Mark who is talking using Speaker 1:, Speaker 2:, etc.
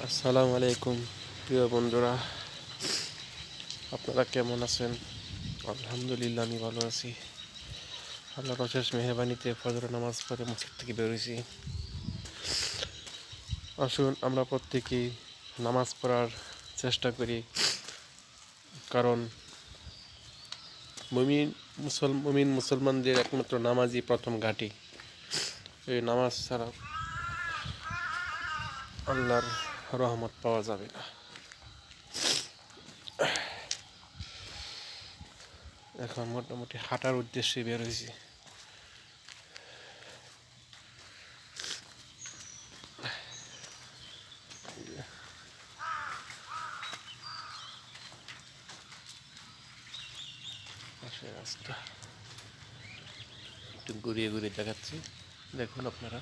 Speaker 1: আসসালামু আলাইকুম প্রিয় বন্ধুরা, আপনারা কেমন আছেন? আলহামদুলিল্লাহ আমি ভালো আছি। আল্লাহর অশেষ মেহেরবানিতে ফজর নামাজ পড়ে মসজিদ থেকে বেরোইছি। আসুন আমরা প্রত্যেকেই নামাজ পড়ার চেষ্টা করি, কারণ মুমিন মুসলমানদের একমাত্র নামাজই প্রথম ঘাঁটি। এই নামাজ ছাড়া আল্লাহর রহমত পাওয়া যাবে না। এখন মোটামুটি হাঁটার উদ্দেশ্যে বের হয়েছি। রাস্তা একটু ঘুরিয়ে ঘুরিয়ে দেখাচ্ছি, দেখুন আপনারা।